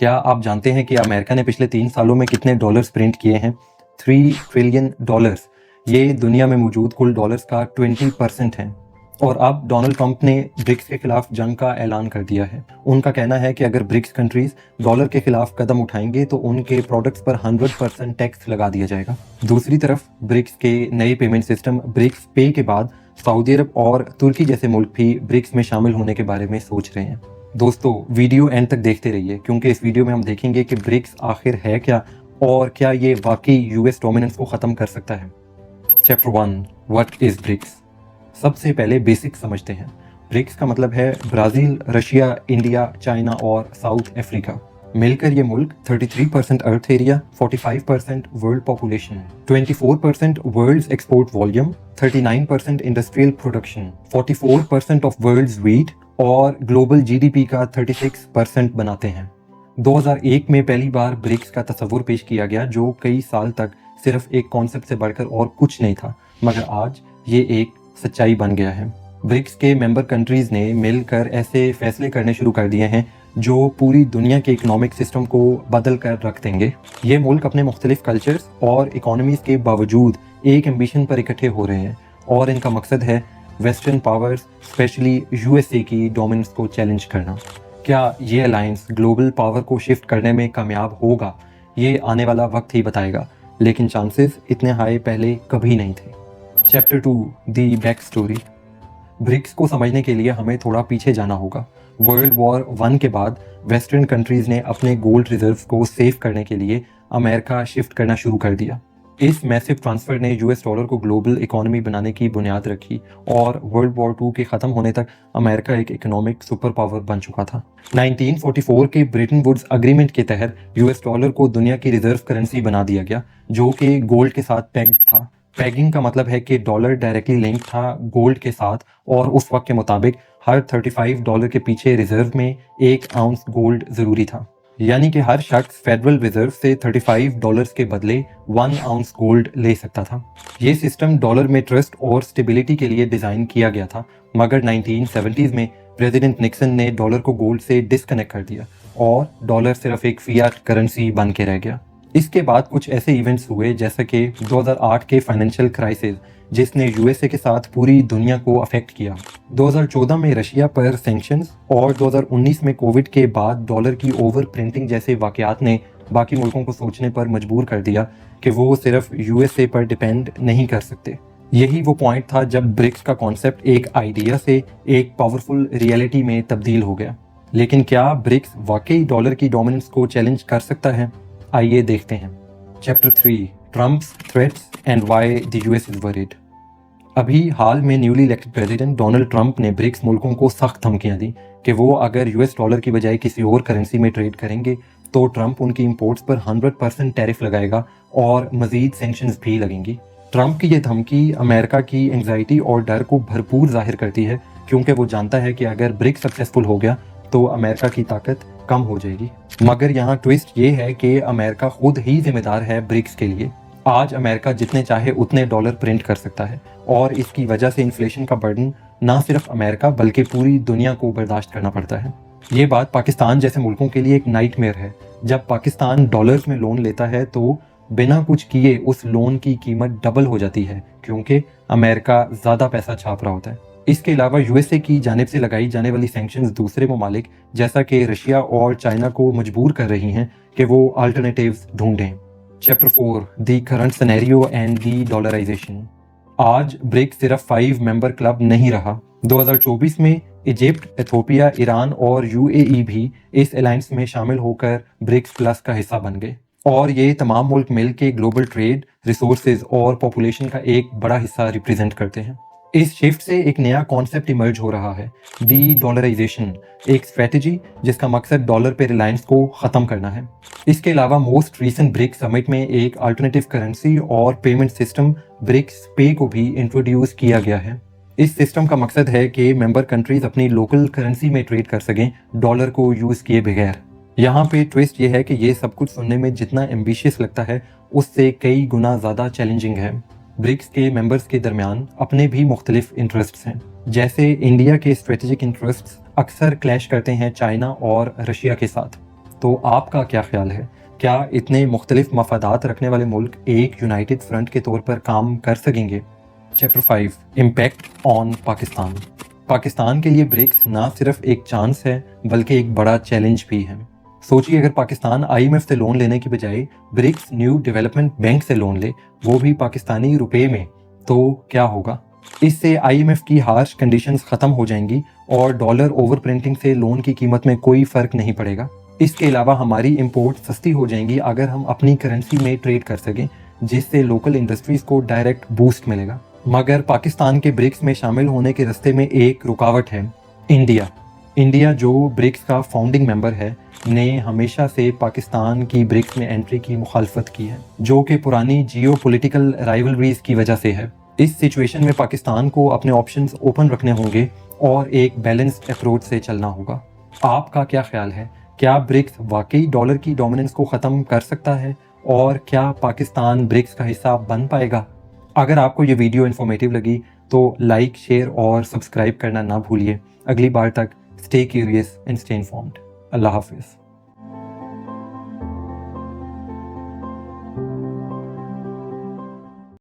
क्या आप जानते हैं कि अमेरिका ने पिछले 3 सालों में कितने डॉलर्स प्रिंट किए हैं? 3 ट्रिलियन डॉलर्स। ये दुनिया में मौजूद कुल डॉलर्स का 20% है। और अब डोनाल्ड ट्रंप ने ब्रिक्स के खिलाफ जंग का ऐलान कर दिया है। उनका कहना है कि अगर ब्रिक्स कंट्रीज डॉलर के खिलाफ कदम उठाएंगे तो उनके प्रोडक्ट्स पर 100% टैक्स लगा दिया जाएगा। दूसरी तरफ ब्रिक्स के नए पेमेंट सिस्टम ब्रिक्स पे के बाद सऊदी अरब और तुर्की जैसे मुल्क भी ब्रिक्स में शामिल होने के बारे में सोच रहे हैं। दोस्तों, वीडियो एंड तक देखते रहिए क्योंकि इस वीडियो में हम देखेंगे कि ब्रिक्स आखिर है क्या और क्या ये वाकई यूएस डोमिनेंस को ख़त्म कर सकता है। Chapter 1, what is BRICS. सबसे पहले बेसिक समझते हैं। ब्रिक्स का मतलब है ब्राज़ील, रशिया, इंडिया, चाइना और साउथ अफ्रीका। मिलकर ये मुल्क 33% earth area, 45% world population, 24% world's export volume, 39% industrial production, 44% of world's wheat और ग्लोबल जीडीपी का 36% बनाते हैं। 2001 में पहली बार ब्रिक्स का तस्वुर पेश किया गया जो कई साल तक सिर्फ एक कॉन्सेप्ट से बढ़कर और कुछ नहीं था, मगर आज ये एक सच्चाई बन गया है। ब्रिक्स के मेंबर कंट्रीज ने मिलकर ऐसे फैसले करने शुरू कर दिए हैं जो पूरी दुनिया के इकोनॉमिक सिस्टम को बदल कर रख देंगे। ये मुल्क अपने मुख्तलिफ कल्चर्स और इकोनॉमीज के बावजूद एक एम्बिशन पर इकट्ठे हो रहे हैं और इनका मकसद है वेस्टर्न पावर्स, स्पेशली यूएसए की डोमिनेंस को चैलेंज करना। क्या ये अलायंस ग्लोबल पावर को शिफ्ट करने में कामयाब होगा? ये आने वाला वक्त ही बताएगा, लेकिन चांसेस इतने हाई पहले कभी नहीं थे। चैप्टर 2, दी बैक स्टोरी। ब्रिक्स को समझने के लिए हमें थोड़ा पीछे जाना होगा। वर्ल्ड वॉर 1 के बाद वेस्टर्न कंट्रीज ने अपने गोल्ड रिजर्व्स को सेव करने के लिए अमेरिका शिफ्ट करना शुरू कर दिया। इस मैसिव ट्रांसफर ने यूएस डॉलर को ग्लोबल इकोनॉमी बनाने की बुनियाद रखी और वर्ल्ड वॉर 2 के ख़त्म होने तक अमेरिका एक इकोनॉमिक सुपर पावर बन चुका था। 1944 के ब्रेटन वुड्स अग्रीमेंट के तहत यूएस डॉलर को दुनिया की रिजर्व करेंसी बना दिया गया जो कि गोल्ड के साथ पैक्ड था। पैगिंग का मतलब है कि डॉलर डायरेक्टली लिंक था गोल्ड के साथ और उस वक्त के मुताबिक हर $35 के पीछे रिजर्व में 1 आउंस गोल्ड ज़रूरी था। यानी कि हर शख्स फेडरल रिजर्व से $35 के बदले 1 आउंस गोल्ड ले सकता था। ये सिस्टम डॉलर में ट्रस्ट और स्टेबिलिटी के लिए डिज़ाइन किया गया था, मगर 1970s में प्रेसिडेंट निक्सन ने डॉलर को गोल्ड से डिस्कनेक्ट कर दिया और डॉलर सिर्फ एक फियाट करेंसी बन के रह गया। इसके बाद कुछ ऐसे इवेंट्स हुए जैसे कि 2008 के फाइनेंशियल क्राइसिस जिसने यूएसए के साथ पूरी दुनिया को अफेक्ट किया, 2014 में रशिया पर सैंक्शंस और 2019 में कोविड के बाद डॉलर की ओवर प्रिंटिंग जैसे वाकयात ने बाकी मुल्कों को सोचने पर मजबूर कर दिया कि वो सिर्फ यूएसए पर डिपेंड नहीं कर सकते। यही वो पॉइंट था जब ब्रिक्स का कॉन्सेप्ट एक आइडिया से एक पावरफुल रियलिटी में तब्दील हो गया। लेकिन क्या ब्रिक्स वाकई डॉलर की डोमिनेंस को चैलेंज कर सकता है? आइए देखते हैं। Chapter 3, Trump's threats and why the US is worried. अभी हाल में newly elected president Donald Trump ने ब्रिक्स मुल्कों को सख्त धमकियां दी कि वो अगर यूएस डॉलर की बजाय किसी और करेंसी में ट्रेड करेंगे तो ट्रंप उनकी इंपोर्ट्स पर 100% टैरिफ लगाएगा और मजीद सैंक्शंस भी लगेंगी। ट्रंप की ये धमकी अमेरिका की एंग्जाइटी और डर को भरपूर जाहिर करती है क्योंकि वो जानता है कि अगर ब्रिक्स सक्सेसफुल हो गया तो अमेरिका की ताकत कम हो जाएगी। मगर यहाँ ट्विस्ट ये है कि अमेरिका खुद ही जिम्मेदार है ब्रिक्स के लिए। आज अमेरिका जितने चाहे उतने डॉलर प्रिंट कर सकता है और इसकी वजह से इन्फ्लेशन का बर्डन ना सिर्फ अमेरिका बल्कि पूरी दुनिया को बर्दाश्त करना पड़ता है। ये बात पाकिस्तान जैसे मुल्कों के लिए एक नाइटमेयर है। जब पाकिस्तान डॉलर्स में लोन लेता है तो बिना कुछ किए उस लोन की कीमत डबल हो जाती है क्योंकि अमेरिका ज़्यादा पैसा छाप रहा होता है। इसके अलावा यूएसए की जानिब से लगाई जाने वाली सैंक्शंस दूसरे ममालिक जैसा कि रशिया और चाइना को मजबूर कर रही हैं कि वो अल्टरनेटिव्स ढूंढें। Chapter 4, the current scenario and the dollarization. आज ब्रिक्स सिर्फ 5 मेंबर क्लब नहीं रहा। 2024 में इजिप्ट, इथोपिया, ईरान और यूएई भी इस अलायंस में शामिल होकर ब्रिक्स प्लस का हिस्सा बन गए और ये तमाम मुल्क मिल के ग्लोबल ट्रेड, रिसोर्सेज और पॉपुलेशन का एक बड़ा हिस्सा रिप्रेजेंट करते हैं। इस शिफ्ट से एक नया कॉन्सेप्ट इमर्ज हो रहा है, डी डॉलराइजेशन, एक स्ट्रेटजी जिसका मकसद डॉलर पे रिलायंस को ख़त्म करना है। इसके अलावा मोस्ट रीसेंट ब्रिक्स समिट में एक अल्टरनेटिव करेंसी और पेमेंट सिस्टम ब्रिक्स पे को भी इंट्रोड्यूस किया गया है। इस सिस्टम का मकसद है कि मेंबर कंट्रीज अपनी लोकल करेंसी में ट्रेड कर सकें डॉलर को यूज़ किए बगैर। यहाँ पे ट्विस्ट ये है कि ये सब कुछ सुनने में जितना एम्बिशियस लगता है उससे कई गुना ज़्यादा चैलेंजिंग है। ब्रिक्स के मेंबर्स के दरमियान अपने भी मुख्तलिफ इंटरेस्ट्स हैं। जैसे इंडिया के स्ट्रेटेजिक इंटरेस्ट्स अक्सर क्लैश करते हैं चाइना और रशिया के साथ। तो आपका क्या ख्याल है? क्या इतने मुख्तलिफ मफादात रखने वाले मुल्क एक यूनाइटेड फ्रंट के तौर पर काम कर सकेंगे? Chapter 5 impact on Pakistan. Pakistan के लिए ब्रिक्स ना सिर्फ एक चांस है बल्कि एक बड़ा चैलेंज भी है। सोचिए अगर पाकिस्तान IMF से लोन लेने की बजाय ब्रिक्स न्यू डेवलपमेंट बैंक से लोन ले, वो भी पाकिस्तानी रुपए में, तो क्या होगा? इससे IMF की हार्श कंडीशंस ख़त्म हो जाएंगी और डॉलर ओवर प्रिंटिंग से लोन की कीमत में कोई फ़र्क नहीं पड़ेगा। इसके अलावा हमारी इंपोर्ट सस्ती हो जाएंगी अगर हम अपनी करेंसी में ट्रेड कर सकें, जिससे लोकल इंडस्ट्रीज़ को डायरेक्ट बूस्ट मिलेगा। मगर पाकिस्तान के ब्रिक्स में शामिल होने के रास्ते में एक रुकावट है, इंडिया। इंडिया जो ब्रिक्स का फाउंडिंग मेंबर है, ने हमेशा से पाकिस्तान की ब्रिक्स में एंट्री की मुखालफत की है, जो कि पुरानी जियो पोलिटिकल राइवलरीज की वजह से है। इस सिचुएशन में पाकिस्तान को अपने ऑप्शंस ओपन रखने होंगे और एक बैलेंस्ड अप्रोच से चलना होगा। आपका क्या ख्याल है? क्या ब्रिक्स वाकई डॉलर की डोमिनेंस को ख़त्म कर सकता है और क्या पाकिस्तान ब्रिक्स का हिस्सा बन पाएगा? अगर आपको ये वीडियो इन्फॉर्मेटिव लगी तो लाइक, शेयर और सब्सक्राइब करना ना भूलिए। अगली बार तक stay curious and stay informed. अल्लाह हाफिज़।